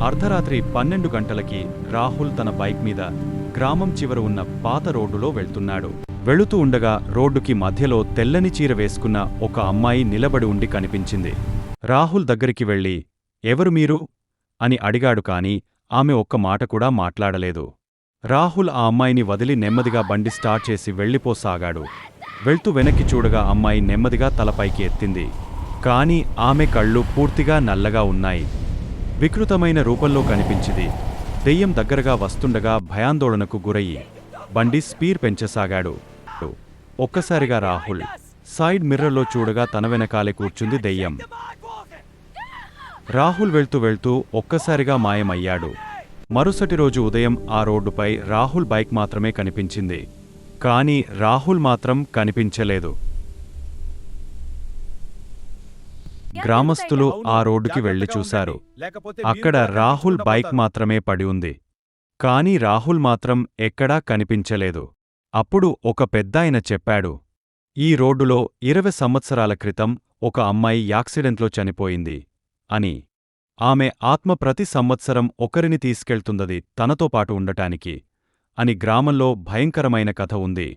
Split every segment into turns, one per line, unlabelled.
అర్ధరాత్రి 12 గంటలకి రాహుల్ తన బైక్ మీద గ్రామం చివర ఉన్న పాత రోడ్డులో వెళ్తున్నాడు. వెళుతూ ఉండగా రోడ్డుకి మధ్యలో తెల్లని చీర వేసుకున్న ఒక అమ్మాయి నిలబడి ఉండి కనిపించింది. రాహుల్ దగ్గరికి వెళ్ళి ఎవరు మీరు అని అడిగాడు, కాని ఆమె ఒక్క మాట కూడా మాట్లాడలేదు. రాహుల్ ఆ అమ్మాయిని వదిలి నెమ్మదిగా బండి స్టార్ట్ చేసి వెళ్ళిపోసాగాడు. వెళ్తూ వెనక్కి చూడగా అమ్మాయి నెమ్మదిగా తలపైకి ఎత్తింది. కాని ఆమె కళ్ళు పూర్తిగా నల్లగా ఉన్నాయి. వికృతమైన రూపంలో కనిపించింది. దెయ్యం దగ్గరగా వస్తుండగా భయాందోళనకు గురయ్యి బండి స్పీడ్ పెంచసాగాడు. ఒక్కసారిగా రాహుల్ సైడ్ మిర్రర్లో చూడగా తన వెనకాలే కూర్చుంది దెయ్యం. రాహుల్ వెళ్తూ ఒక్కసారిగా మాయమయ్యాడు. మరుసటి రోజు ఉదయం ఆ రోడ్డుపై రాహుల్ బైక్ మాత్రమే కనిపించింది. కాని రాహుల్ మాత్రం కనిపించలేదు. గ్రామస్తులు ఆ రోడ్డుకి వెళ్లి చూశారు. అక్కడ రాహుల్ బైక్ మాత్రమే పడి ఉంది. కాని రాహుల్ మాత్రం ఎక్కడా కనిపించలేదు. అప్పుడు ఒక పెద్దాయన చెప్పాడు, ఈ రోడ్డులో 20 సంవత్సరాల క్రితం ఒక అమ్మాయి యాక్సిడెంట్లో చనిపోయింది అని. ఆమె ఆత్మ ప్రతి సంవత్సరం ఒకరిని తీసుకెళ్తుందది తనతో పాటు ఉండటానికి అని. గ్రామంలో భయంకరమైన కథ ఉంది.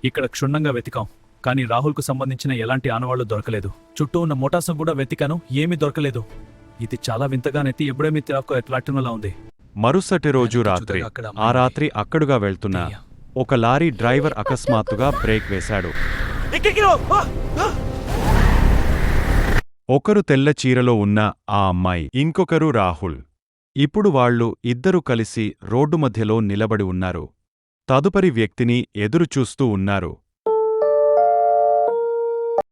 ఇక్కడ క్షుణ్ణంగా వెతికాం, కానీ రాహుల్కు సంబంధించిన ఎలాంటి ఆనవాళ్లు దొరకలేదు. చుట్టూ ఉన్న మోటార్సం కూడా వెతికాను, ఏమీ దొరకలేదు. ఇది చాలా వింతగా నెత్తి ఎప్పుడేమీ తిరక్కో ఎట్లాంటినలా ఉంది.
మరుసటి రోజు రాత్రి ఆ రాత్రి అక్కడుగా వెళ్తున్న ఒక లారీ డ్రైవర్ అకస్మాత్తుగా బ్రేక్ వేశాడు. ఒకరు తెల్ల చీరలో ఉన్న ఆ అమ్మాయి, ఇంకొకరు రాహుల్. ఇప్పుడు వాళ్ళు ఇద్దరూ కలిసి రోడ్డు మధ్యలో నిలబడి ఉన్నారు. తదుపరి వ్యక్తిని ఎదురుచూస్తూ ఉన్నారు.